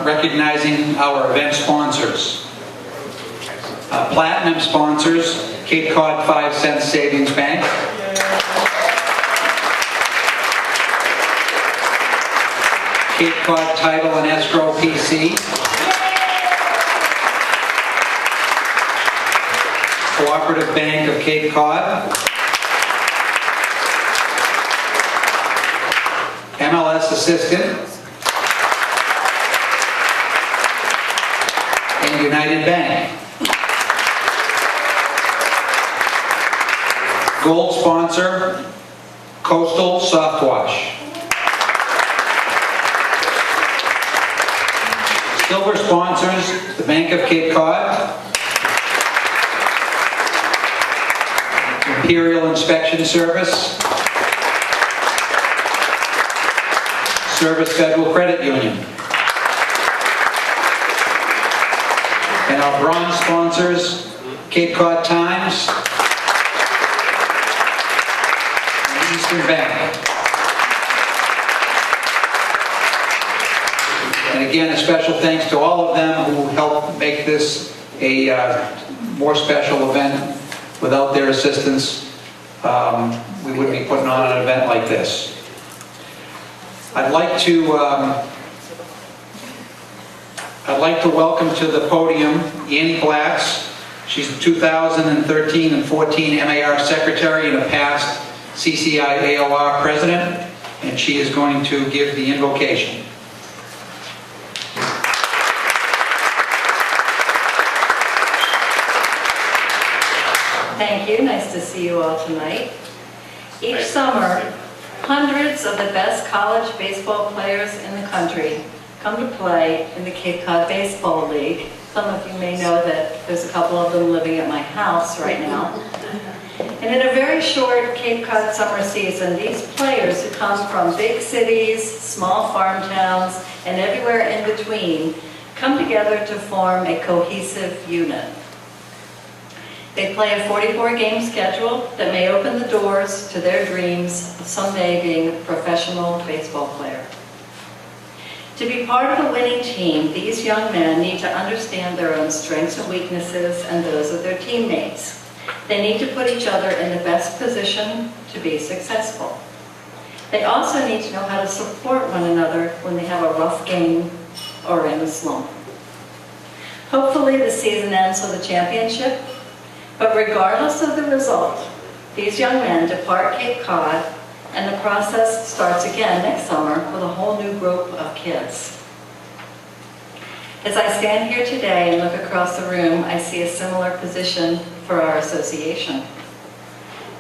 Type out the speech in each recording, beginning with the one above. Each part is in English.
recognizing our event sponsors. Platinum sponsors, Cape Cod 5 Cent Savings Bank. Cape Cod Title and Escrow PC. Cooperative Bank of Cape Cod. MLS Assistant. And United Bank. Gold sponsor, Coastal Soft Wash. Silver sponsors, the Bank of Cape Cod, Imperial Inspection Service, Service Federal Credit Union. And our bronze sponsors, Cape Cod Times, and Eastern Bank. And again, a special thanks to all of them who helped make this a more special event. Without their assistance, we wouldn't be putting on an event like this. I'd like to welcome to the podium Annie Blatz. She's the 2013 and 14 MAR Secretary and a past CCI AOR President, and she is going to give the invocation. Thank you. Nice to see you all tonight. Each summer, hundreds of the best college baseball players in the country come to play in the Cape Cod Baseball League. Some of you may know that there's a couple of them living at my house right now. And in a very short Cape Cod summer season, these players who come from big cities, small farm towns, and everywhere in between come together to form a cohesive unit. They play a 44-game schedule that may open the doors to their dreams of someday being a professional baseball player. To be part of a winning team, these young men need to understand their own strengths and weaknesses and those of their teammates. They need to put each other in the best position to be successful. They also need to know how to support one another when they have a rough game or in a slump. Hopefully the season ends with a championship. But regardless of the result, these young men depart Cape Cod, and the process starts again next summer with a whole new group of kids. As I stand here today and look across the room, I see a similar position for our association.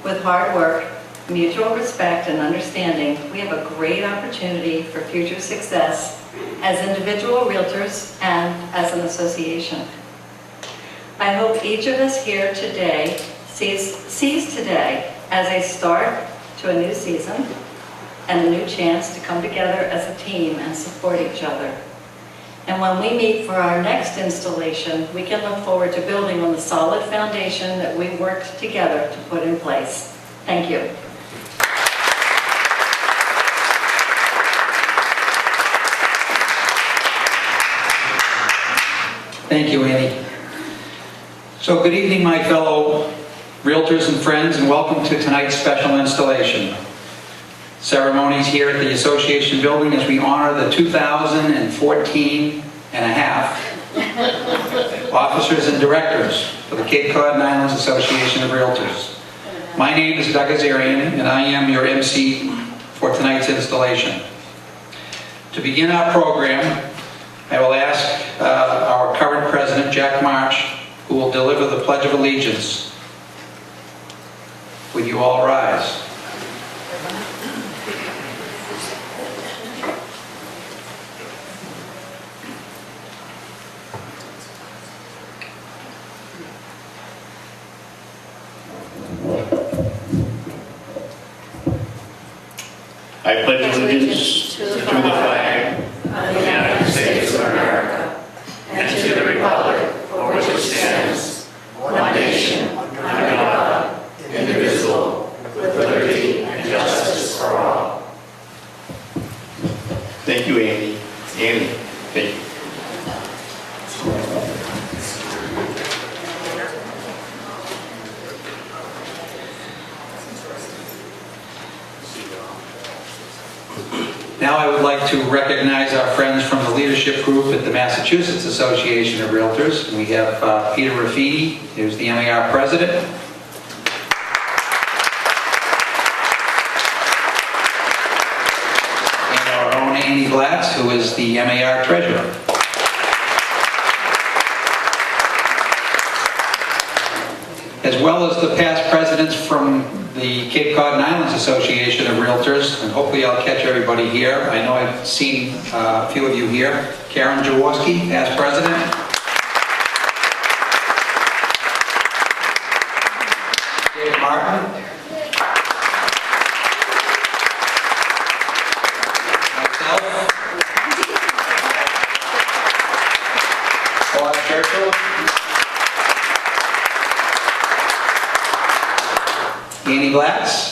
With hard work, mutual respect, and understanding, we have a great opportunity for future success as individual realtors and as an association. I hope each of us here today sees today as a start to a new season and a new chance to come together as a team and support each other. And when we meet for our next installation, we can look forward to building on the solid foundation that we worked together to put in place. Thank you. Thank you, Annie. So good evening, my fellow realtors and friends, and welcome to tonight's special installation ceremonies here at the Association Building as we honor the 2014 and a half officers and directors for the Cape Cod and Islands Association of Realtors. My name is Doug Azarian, and I am your MC for tonight's installation. To begin our program, I will ask our current president, Jack March, who will deliver the Pledge of Allegiance. Would you all rise? I pledge allegiance to the flag of the United States of America and to the republic for which it stands, one nation, under God, indivisible, with liberty and justice for all. Thank you, Annie. Annie, thank you. would like to recognize our friends from the leadership group at the Massachusetts Association of Realtors. We have Peter Raffiti, who's the MAR president. And our own Andy Glatz, who is the MAR treasurer. As well as the past presidents from the Cape Cod and Islands Association of Realtors, and hopefully I'll catch everybody here. I know I've seen a few of you here. Karen Jaworski, past president. David Martin. Myself. Bob Churchill. Andy Glatz,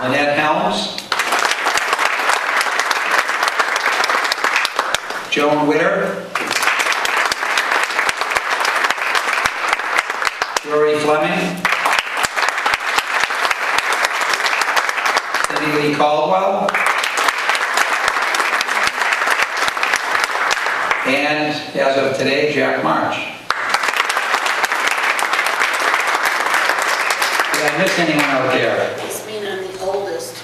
Lynette Helms, Joan Witter, Rory Fleming, Cindy Lee Caldwell, and as of today, Jack March. Did I miss anyone out there? This means I'm the oldest.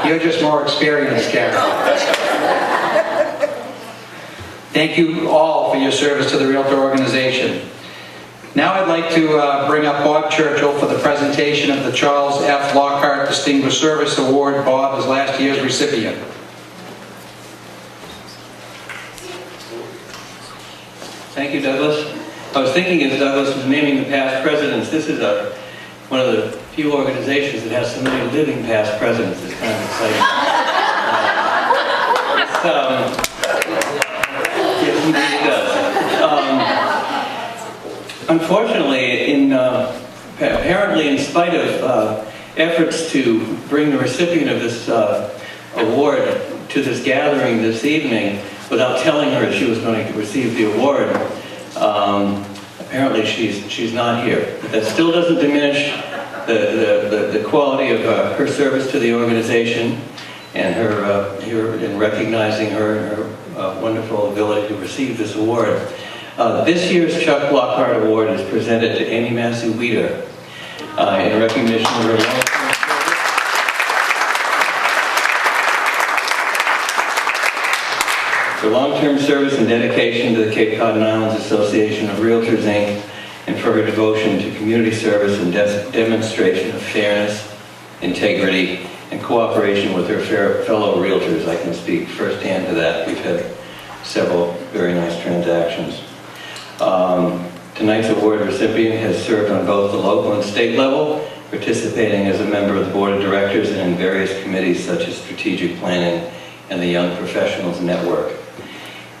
You're just more experienced, Karen. Thank you all for your service to the Realtor organization. Now I'd like to bring up Bob Churchill for the presentation of the Charles F. Lockhart Distinguished Service Award. Bob is last year's recipient. Thank you, Douglas. I was thinking as Douglas was naming the past presidents, this is one of the few organizations that has so many living past presidents. It's kind of exciting. Yes, indeed it does. Unfortunately, apparently in spite of efforts to bring the recipient of this award to this gathering this evening without telling her she was going to receive the award, apparently she's not here. That still doesn't diminish the quality of her service to the organization and her in recognizing her and her wonderful ability to receive this award. This year's Chuck Lockhart Award is presented to Amy Massey Weeder in recognition of her long-term service. For long-term service and dedication to the Cape Cod and Islands Association of Realtors, Inc., and for her devotion to community service and demonstration of fairness, integrity, and cooperation with her fellow Realtors. I can speak firsthand to that. We've had several very nice transactions. Tonight's award recipient has served on both the local and state level, participating as a member of the Board of Directors and in various committees such as Strategic Planning and the Young Professionals Network.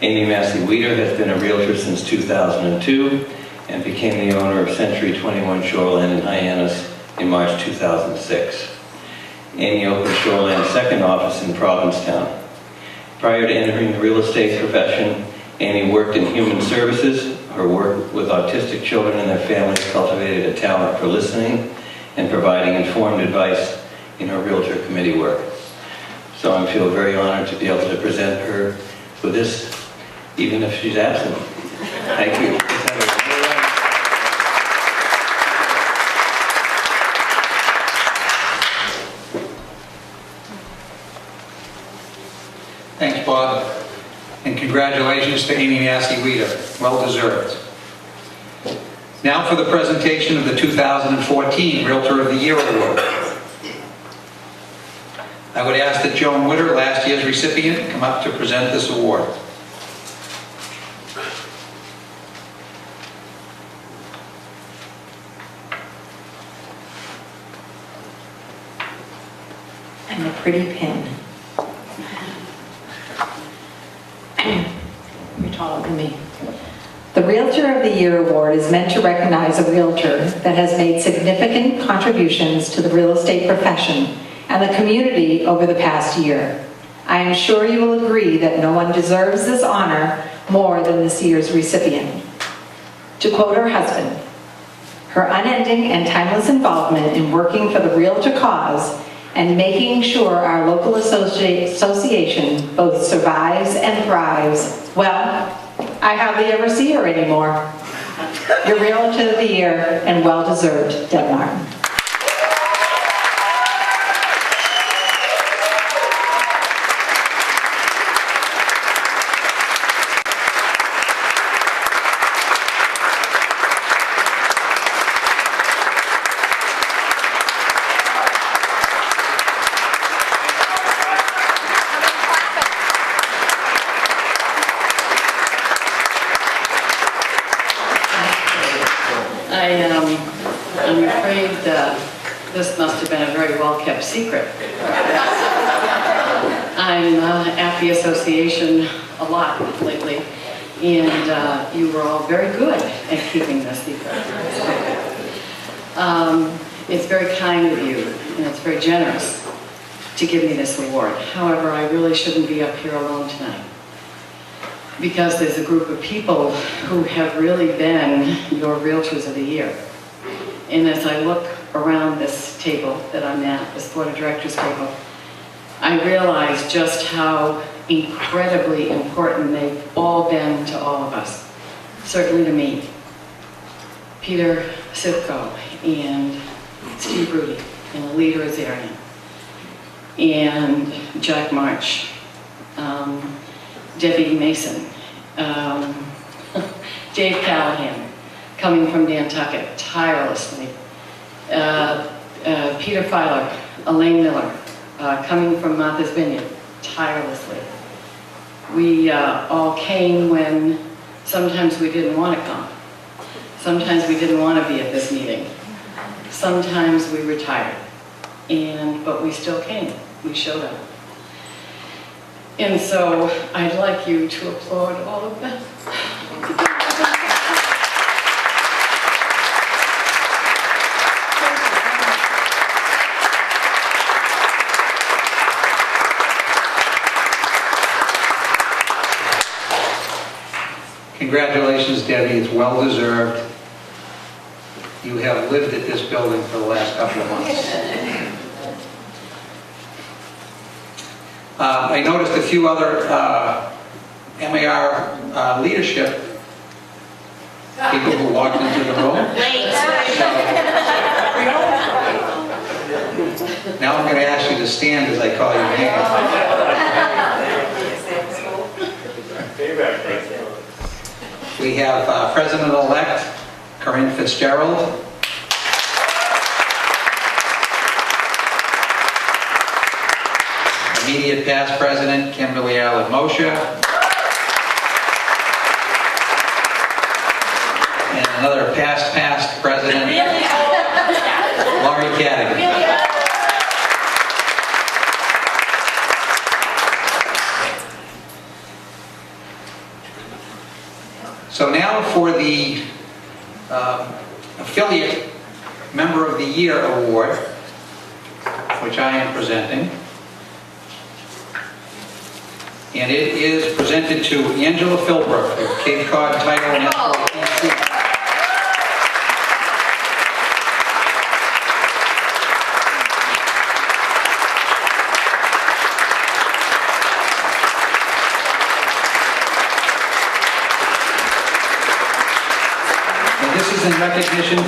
Amy Massey Weeder has been a Realtor since 2002 and became the owner of Century 21 Shoreland in Hyannis in March 2006. Amy opened Shoreland's second office in Provincetown. Prior to entering the real estate profession, Amy worked in human services. Her work with autistic children and their families cultivated a talent for listening and providing informed advice in her Realtor committee work. So I feel very honored to be able to present her with this, even if she's absent. Thank you. Thanks, Bob. And congratulations to Amy Massey Weeder. Well deserved. Now for the presentation of the 2014 Realtor of the Year Award. I would ask that Joan Witter, last year's recipient, come up to present this award. And a pretty pin. You're taller than me. The Realtor of the Year Award is meant to recognize a realtor that has made significant contributions to the real estate profession and the community over the past year. I am sure you will agree that no one deserves this honor more than this year's recipient. To quote her husband, Her unending and timeless involvement in working for the Realtor cause and making sure our local association both survives and thrives. Well, I hardly ever see her anymore. Your Realtor of the Year, and well-deserved, Deb Martin. I'm afraid this must have been a very well-kept secret. I'm at the association a lot lately, and you were all very good at keeping this secret. It's very kind of you, and it's very generous to give me this award. However, I really shouldn't be up here alone tonight, because there's a group of people who have really been your Realtors of the Year. And as I look around this table that I'm at, this Board of Directors table, I realize just how incredibly important they've all been to all of us. Certainly to me. Peter Sivko and Steve Rudy and Alita Azarian and Jack March, Debbie Mason, Dave Callahan, coming from Nantucket, tirelessly. Peter Filer, Elaine Miller, coming from Martha's Vineyard, tirelessly. We all came when sometimes we didn't want to come. Sometimes we didn't want to be at this meeting. Sometimes we were tired, but we still came. We showed up. And so I'd like you to applaud all of them. Congratulations, Debbie. It's well deserved. You have lived at this building for the last couple of months. I noticed a few other MAR leadership people who walked into the room. Now I'm going to ask you to stand as I call your name. We have President-elect Corinne Fitzgerald. Immediate past President Kimberly Allen Moshe. And another past President, Laurie Cadigan. So now for the Affiliate Member of the Year Award, which I am presenting. And it is presented to Angela Philbrook of Cape Cod Title and Escrow, PC. In recognition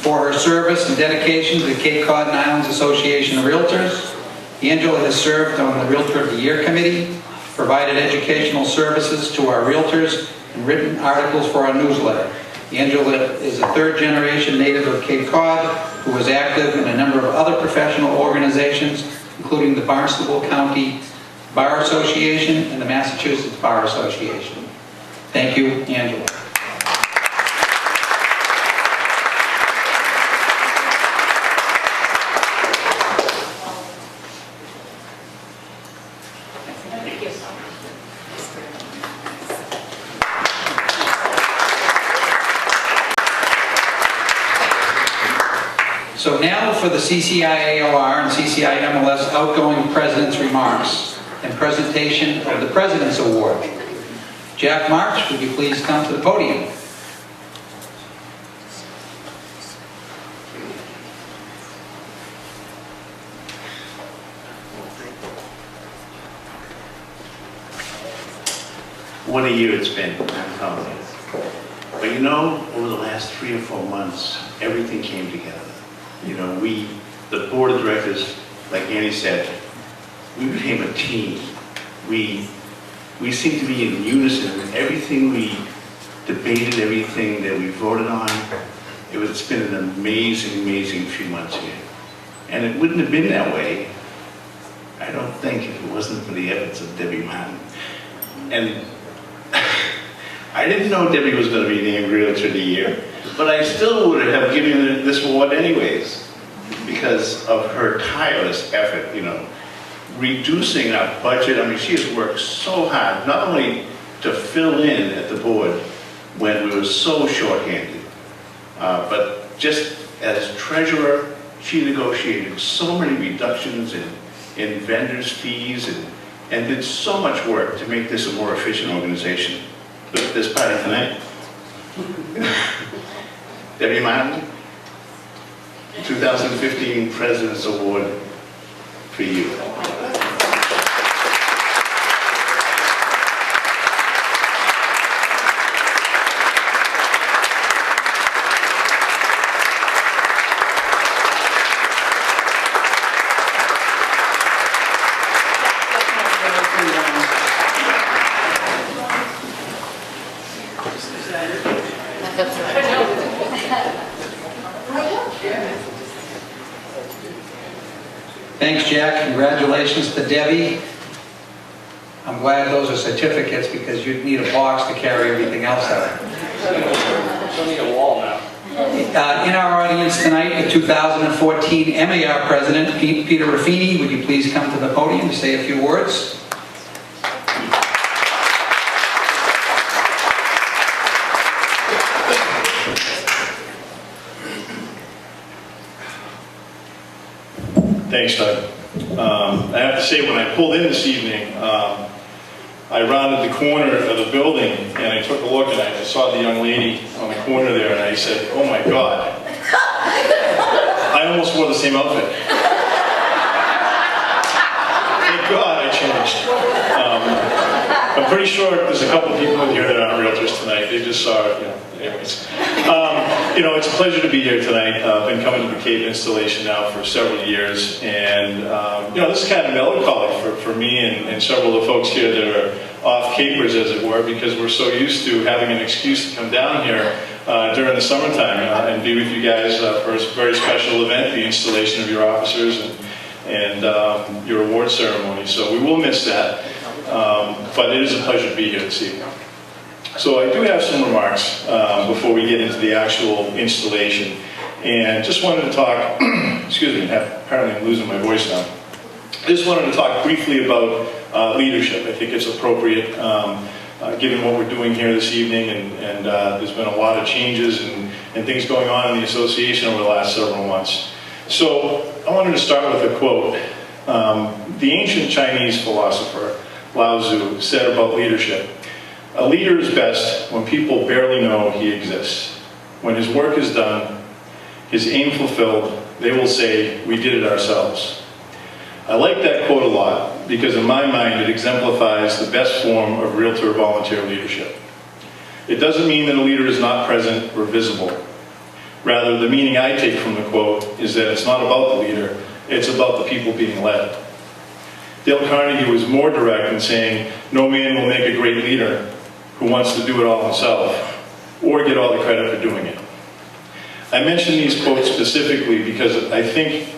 for her service and dedication to the Cape Cod and Islands Association of Realtors. Angela has served on the Realtor of the Year Committee, provided educational services to our realtors, and written articles for our newsletter. Angela is a third-generation native of Cape Cod who was active in a number of other professional organizations, including the Barnstable County Bar Association and the Massachusetts Bar Association. Thank you, Angela. So now for the CCIAOR and CCIMLS outgoing President's remarks and presentation of the President's Award. Jack March, would you please come to the podium? what a year it's been, I'm telling you. But you know, over the last 3 or 4 months, everything came together. You know, the board of directors, like Annie said, we became a team. We seem to be in unison with everything we debated, everything that we voted on. It's been an amazing, amazing few months here. And it wouldn't have been that way, I don't think, if it wasn't for the efforts of Debbie Martin. And I didn't know Debbie was going to be named Realtor of the Year, but I still would have given her this award anyways, because of her tireless effort, you know, reducing our budget. I mean, she has worked so hard, not only to fill in at the board when we were so short-handed, but just as treasurer, she negotiated so many reductions in vendors' fees and did so much work to make this a more efficient organization. Look at this party tonight. Debbie Martin, 2015 President's Award for you. Thanks, Jack. Congratulations to Debbie. I'm glad those are certificates because you'd need a box to carry everything else out. Don't need a wall now. In our audience tonight, the 2014 MAR President, Peter Ruffini, would you please come to the podium to say a few words? Thanks, Doug. I have to say, when I pulled in this evening, I rounded the corner of the building and I took a look and I saw the young lady on the corner there and I said, oh my God. I almost wore the same outfit. Thank God I changed. I'm pretty sure there's a couple people in here that aren't realtors tonight. They just saw it, you know, anyways. You know, it's a pleasure to be here tonight. I've been coming to the Cape installation now for several years, and you know, this is kind of melancholy for me and several of the folks here that are off-capers, as it were, because we're so used to having an excuse to come down here during the summertime and be with you guys for a very special event, the installation of your officers and your award ceremony. So we will miss that, but it is a pleasure to be here this evening. So I do have some remarks before we get into the actual installation, and just wanted to talk, excuse me, apparently I'm losing my voice now. I just wanted to talk briefly about leadership. I think it's appropriate given what we're doing here this evening, and there's been a lot of changes and things going on in the association over the last several months. So I wanted to start with a quote. The ancient Chinese philosopher Lao Tzu said about leadership, "A leader is best when people barely know he exists. When his work is done, his aim fulfilled, they will say, 'We did it ourselves.'" I like that quote a lot because in my mind it exemplifies the best form of realtor volunteer leadership. It doesn't mean that a leader is not present or visible. Rather, the meaning I take from the quote is that it's not about the leader, it's about the people being led. Dale Carnegie was more direct in saying, "No man will make a great leader who wants to do it all himself or get all the credit for doing it." I mention these quotes specifically because I think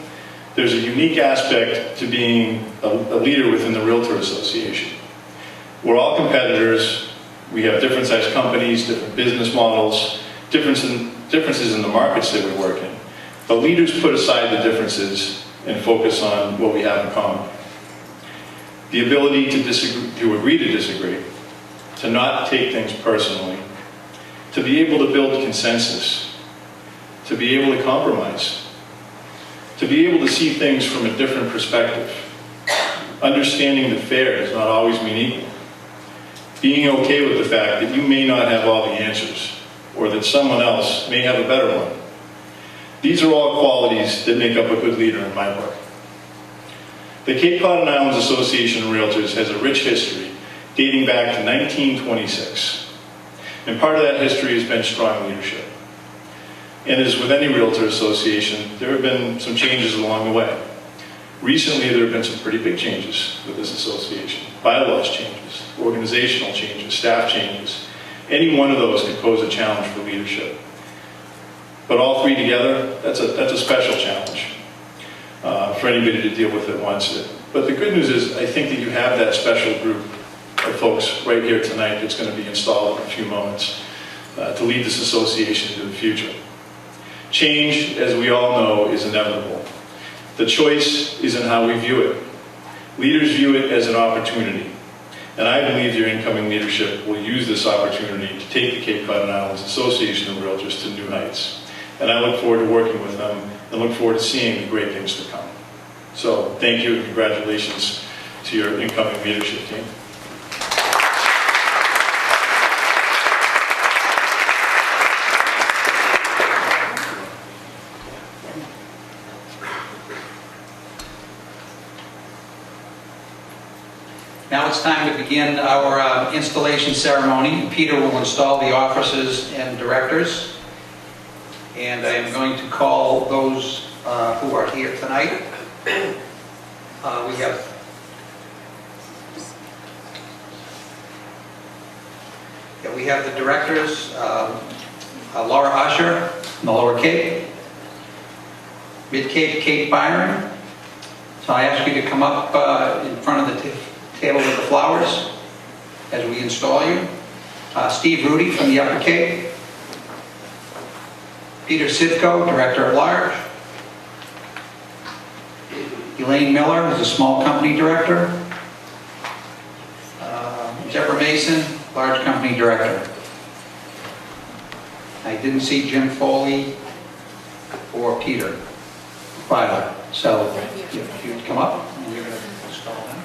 there's a unique aspect to being a leader within the Realtor Association. We're all competitors. We have different sized companies, different business models, differences in the markets that we work in. But leaders put aside the differences and focus on what we have in common. The ability to agree to disagree, to not take things personally, to be able to build consensus, to be able to compromise, to be able to see things from a different perspective, understanding that fair does not always mean equal, being okay with the fact that you may not have all the answers, or that someone else may have a better one. These are all qualities that make up a good leader in my book. The Cape Cod and Islands Association of Realtors has a rich history dating back to 1926. And part of that history has been strong leadership. And as with any realtor association, there have been some changes along the way. Recently, there have been some pretty big changes with this association. Bylaws changes, organizational changes, staff changes. Any one of those could pose a challenge for leadership. But all three together, that's a special challenge for anybody to deal with at once. But the good news is, I think that you have that special group of folks right here tonight that's going to be installed in a few moments to lead this association into the future. Change, as we all know, is inevitable. The choice is in how we view it. Leaders view it as an opportunity. And I believe your incoming leadership will use this opportunity to take the Cape Cod and Islands Association of Realtors to new heights. And I look forward to working with them and look forward to seeing the great things to come. So thank you and congratulations to your incoming leadership team. Now it's time to begin our installation ceremony. Peter will install the officers and directors. And I am going to call those who are here tonight. We have the directors, Laura Usher from the Lower Cape, Mid Cape, Kate Byron. So I ask you to come up in front of the table with the flowers as we install you. Steve Rudy from the Upper Cape. Peter Sitko, Director at Large. Elaine Miller is a small company director. Deborah Mason, large company director. I didn't see Jim Foley or Peter Filer. So if you'd come up and you're going to install them.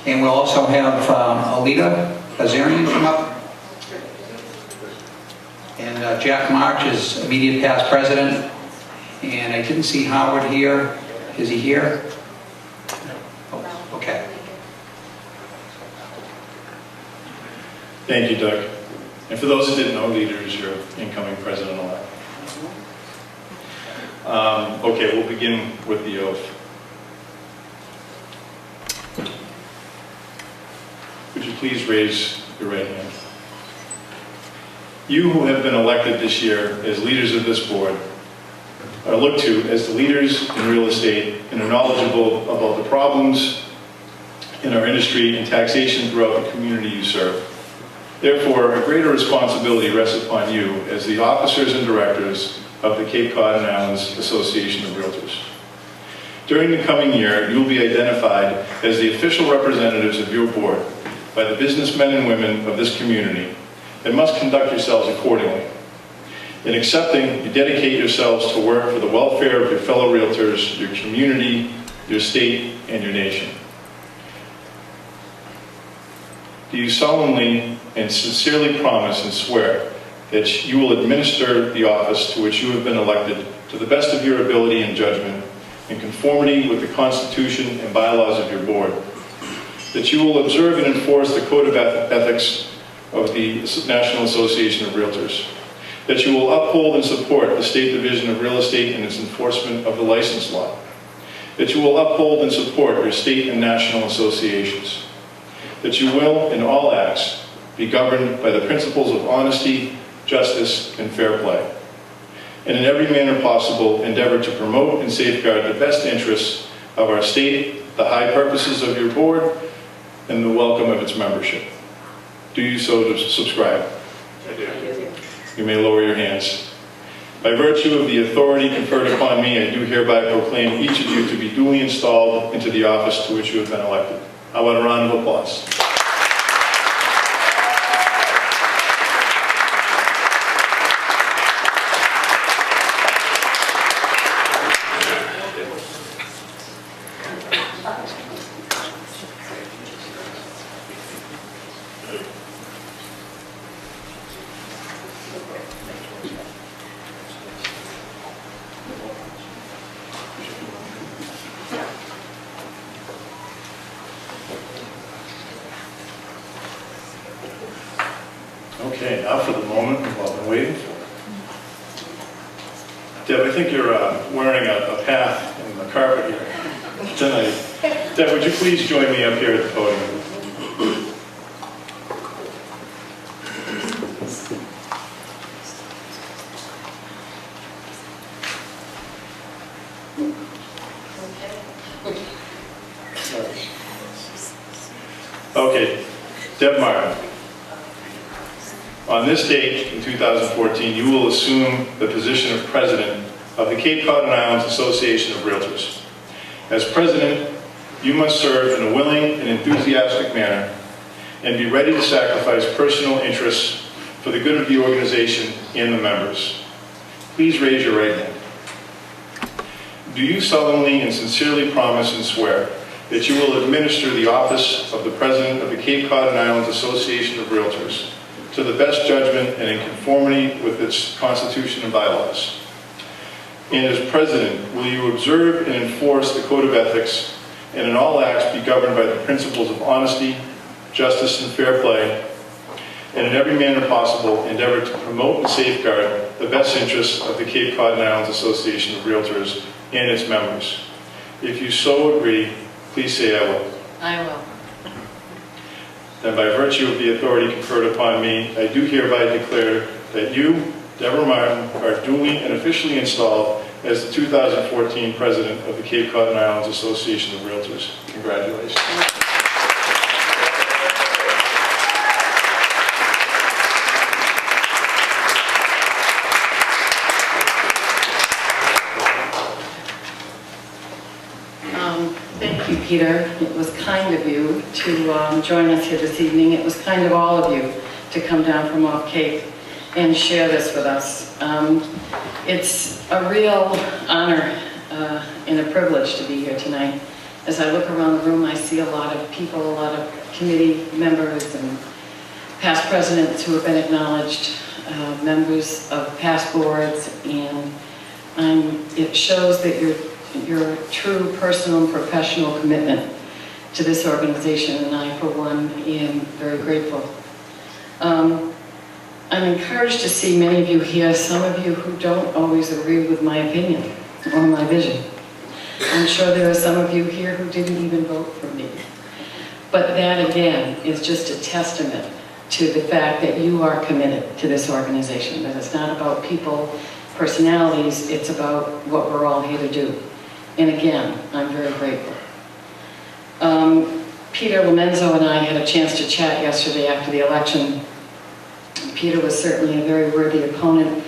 And we'll also have Alita Azarian come up. And Jack March is immediate past president. And I didn't see Howard here. Is he here? Oh, okay. Thank you, Doug. And for those that didn't know, Leader is your incoming president-elect. Okay, we'll begin with the oath. Would you please raise your right hand? You who have been elected this year as leaders of this board are looked to as the leaders in real estate and are knowledgeable about the problems in our industry and taxation throughout the community you serve. Therefore, a greater responsibility rests upon you as the officers and directors of the Cape Cod and Islands Association of Realtors. During the coming year, you will be identified as the official representatives of your board by the businessmen and women of this community and must conduct yourselves accordingly. In accepting, you dedicate yourselves to work for the welfare of your fellow realtors, your community, your state, and your nation. Do you solemnly and sincerely promise and swear that you will administer the office to which you have been elected to the best of your ability and judgment, in conformity with the Constitution and bylaws of your board, that you will observe and enforce the Code of Ethics of the National Association of Realtors, that you will uphold and support the State Division of Real Estate and its enforcement of the license law, that you will uphold and support your state and national associations, that you will, in all acts, be governed by the principles of honesty, justice, and fair play, and in every manner possible endeavor to promote and safeguard the best interests of our state, the high purposes of your board, and the welcome of its membership. Do you so subscribe? I do. You may lower your hands. By virtue of the authority conferred upon me, I do hereby proclaim each of you to be duly installed into the office to which you have been elected. How about a round of applause? Okay, now for the moment we've all been waiting for. Deb, I think you're wearing a path in the carpet here tonight. Deb, would you please join me up here at the podium? Okay, Deb Martin. On this date in 2014, you will assume the position of President of the Cape Cod and Islands Association of Realtors. As President, you must serve in a willing and enthusiastic manner and be ready to sacrifice personal interests for the good of the organization and the members. Please raise your right hand. Do you solemnly and sincerely promise and swear that you will administer the office of the President of the Cape Cod and Islands Association of Realtors to the best judgment and in conformity with its Constitution and bylaws? And as President, will you observe and enforce the Code of Ethics and in all acts be governed by the principles of honesty, justice, and fair play, and in every manner possible endeavor to promote and safeguard the best interests of the Cape Cod and Islands Association of Realtors and its members? If you so agree, please say I will. I will. Then by virtue of the authority conferred upon me, I do hereby declare that you, Deborah Martin, are duly and officially installed as the 2014 President of the Cape Cod and Islands Association of Realtors. Congratulations. Thank you, Peter. It was kind of you to join us here this evening. It was kind of all of you to come down from off Cape and share this with us. It's a real honor and a privilege to be here tonight. As I look around the room, I see a lot of people, a lot of committee members and past presidents who have been acknowledged, members of past boards, and it shows that your true personal and professional commitment to this organization, and I, for one, am very grateful. I'm encouraged to see many of you here, some of you who don't always agree with my opinion or my vision. I'm sure there are some of you here who didn't even vote for me. But that, again, is just a testament to the fact that you are committed to this organization, that it's not about people, personalities, it's about what we're all here to do. And again, I'm very grateful. Peter Lomenzo and I had a chance to chat yesterday after the election. Peter was certainly a very worthy opponent,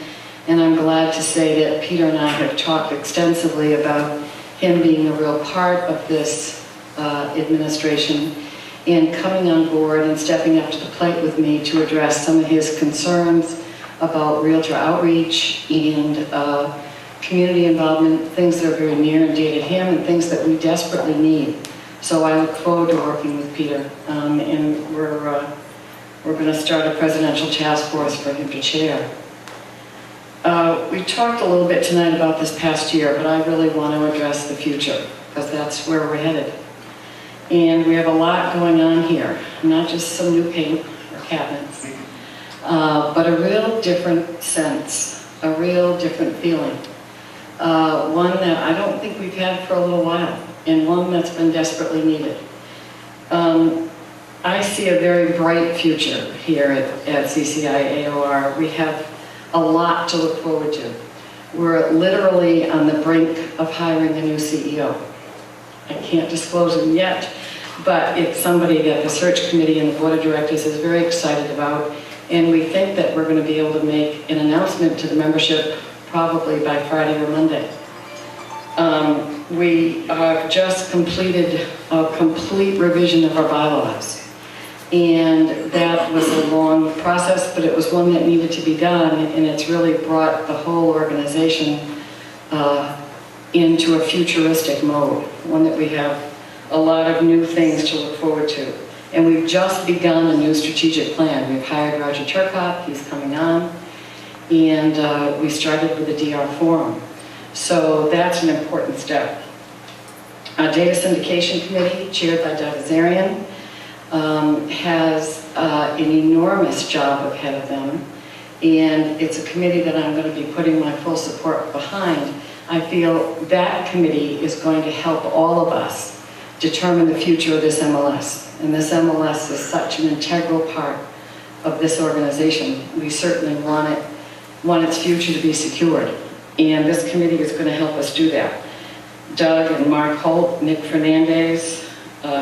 and I'm glad to say that Peter and I have talked extensively about him being a real part of this administration and coming on board and stepping up to the plate with me to address some of his concerns about realtor outreach and community involvement, things that are very near and dear to him and things that we desperately need. So I look forward to working with Peter, and we're going to start a presidential task force for him to chair. We talked a little bit tonight about this past year, but I really want to address the future, because that's where we're headed. And we have a lot going on here, not just some new paint or cabinets, but a real different sense, a real different feeling. One that I don't think we've had for a little while, and one that's been desperately needed. I see a very bright future here at CCI AOR. We have a lot to look forward to. We're literally on the brink of hiring a new CEO. I can't disclose him yet, but it's somebody that the search committee and the board of directors is very excited about, and we think that we're going to be able to make an announcement to the membership probably by Friday or Monday. We have just completed a complete revision of our bylaws. And that was a long process, but it was one that needed to be done, and it's really brought the whole organization into a futuristic mode, one that we have a lot of new things to look forward to. And we've just begun a new strategic plan. We've hired Roger Turcotte, he's coming on, and we started with the DR Forum. So that's an important step. Our Data Syndication Committee, chaired by Doug Azarian, has an enormous job ahead of them, and it's a committee that I'm going to be putting my full support behind. I feel that committee is going to help all of us determine the future of this MLS. And this MLS is such an integral part of this organization. We certainly want its future to be secured. And this committee is going to help us do that. Doug and Mark Holt, Nick Fernandez,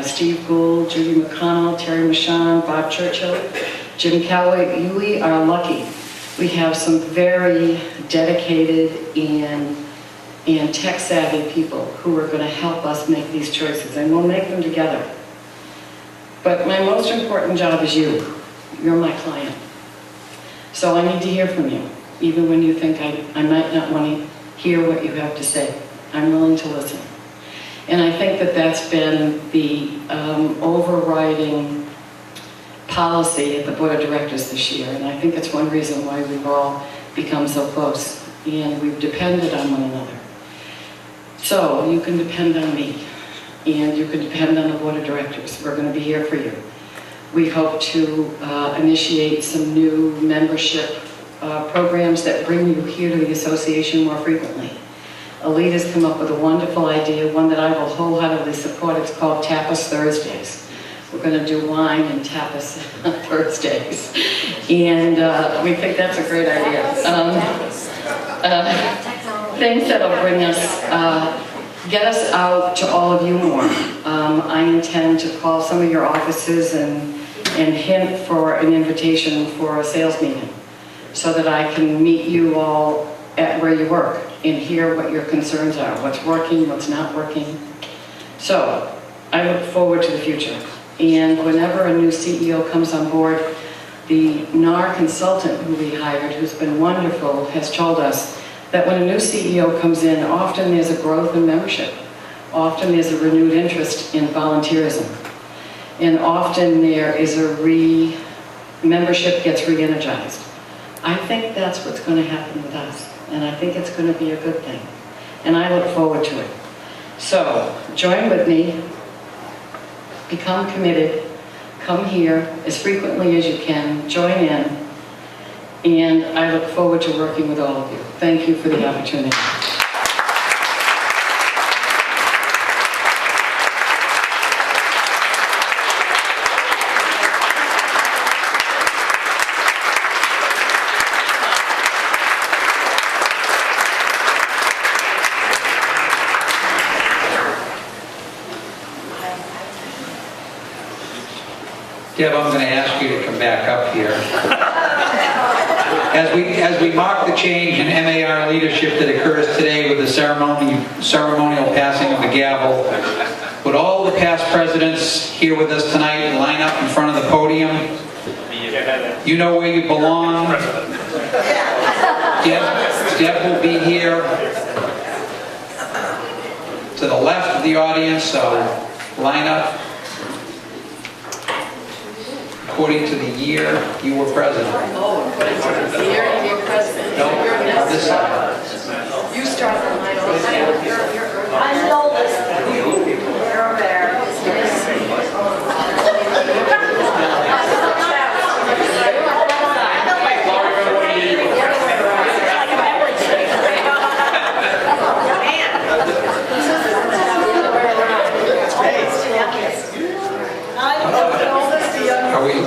Steve Gould, Judy McConnell, Terry Michon, Bob Churchill, Jim Calloway. We are lucky. We have some very dedicated and tech-savvy people who are going to help us make these choices, and we'll make them together. But my most important job is you. You're my client. So I need to hear from you, even when you think I might not want to hear what you have to say. I'm willing to listen. And I think that that's been the overriding policy at the Board of Directors this year, and I think it's one reason why we've all become so close, and we've depended on one another. So you can depend on me, and you can depend on the Board of Directors. We're going to be here for you. We hope to initiate some new membership programs that bring you here to the association more frequently. Elite has come up with a wonderful idea, one that I will wholeheartedly support. It's called Tapas Thursdays. We're going to do wine and tapas Thursdays, and we think that's a great idea. Things that'll bring us, get us out to all of you more. I intend to call some of your offices and hint for an invitation for a sales meeting so that I can meet you all at where you work and hear what your concerns are, what's working, what's not working. So I look forward to the future. And whenever a new CEO comes on board, the NAR consultant who we hired, who's been wonderful, has told us that when a new CEO comes in, often there's a growth in membership. Often there's a renewed interest in volunteerism. And often there is membership gets re-energized. I think that's what's going to happen with us. And I think it's going to be a good thing. And I look forward to it. So join with me. Become committed. Come here as frequently as you can. Join in. And I look forward to working with all of you. Thank you for the opportunity. Deb, I'm going to ask you to come back up here. As we mark the change in MAR leadership that occurs today with the ceremonial passing of the gavel, would all the past presidents here with us tonight line up in front of the podium? You know where you belong. Deb will be here to the left of the audience, so line up according to the year you were president. Oh, according to the year you were president. No, on this side. You start from my old. I'm the oldest. You're over there.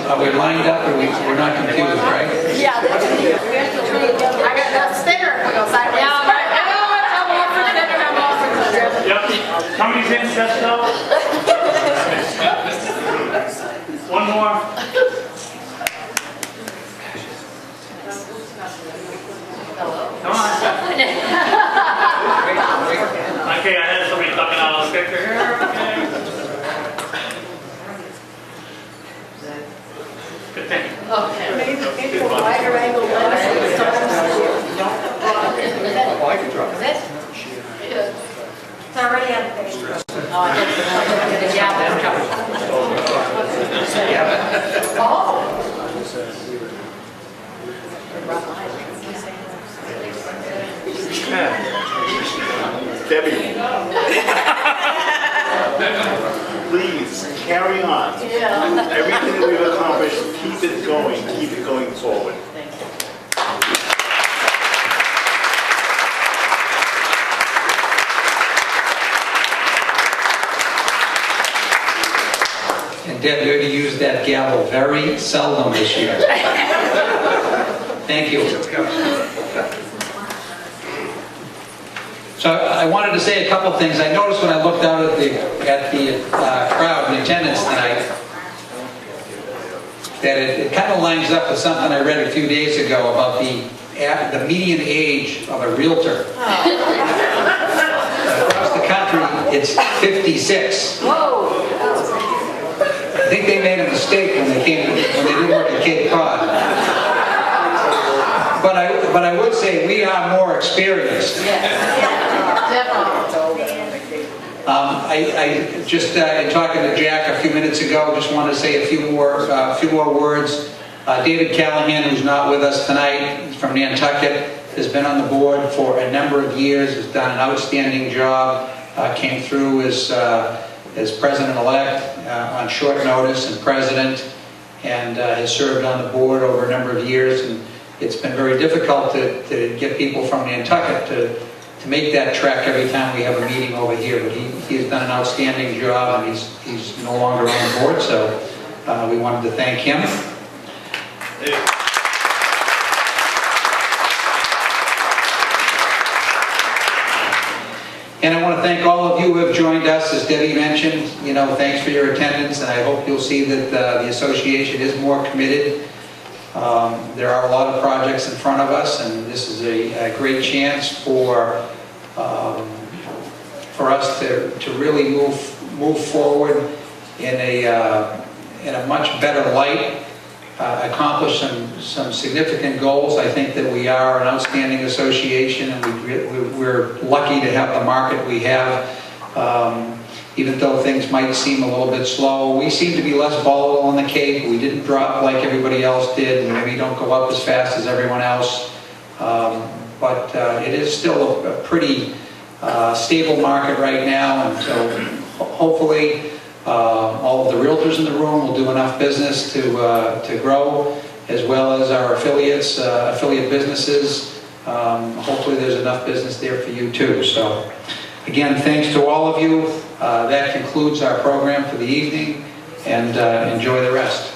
Are we lined up or we're not confused, right? Yeah, I got that spinner if we go sideways. Yeah, I'm all for spinner, I'm all for spinner. Yep. How many things that's now? One more. Come on. Okay, I had somebody talking out of the picture here. Okay. Good thing. Okay. Maybe a wider angle lens. Oh, I can drop it. It's already on the page. Oh, I did. Yeah, oh. Debbie. please carry on. Everything that we've accomplished, keep it going forward. And Deb, you're going to use that gavel very seldom this year. Thank you. So I wanted to say a couple things. I noticed when I looked out at the crowd in attendance tonight that it kind of lines up with something I read a few days ago about the median age of a realtor. Across the country, it's 56. Whoa! I think they made a mistake when they didn't work at Cape Cod. But I would say we are more experienced. I just in talking to Jack a few minutes ago, just want to say a few more words. David Callahan, who's not with us tonight, he's from Nantucket, has been on the board for a number of years, has done an outstanding job, came through as president-elect on short notice and president, and has served on the board over a number of years. And it's been very difficult to get people from Nantucket to make that trek every time we have a meeting over here. But he has done an outstanding job, and he's no longer on the board, so we wanted to thank him. And I want to thank all of you who have joined us. As Debbie mentioned, thanks for your attendance, and I hope you'll see that the association is more committed. There are a lot of projects in front of us, and this is a great chance for us to really move forward in a much better light, accomplish some significant goals. I think that we are an outstanding association, and we're lucky to have the market we have. Even though things might seem a little bit slow, we seem to be less volatile on the Cape. We didn't drop like everybody else did, and maybe don't go up as fast as everyone else. But it is still a pretty stable market right now, and so hopefully all of the realtors in the room will do enough business to grow, as well as our affiliate businesses. Hopefully there's enough business there for you too. So again, thanks to all of you. That concludes our program for the evening, and enjoy the rest.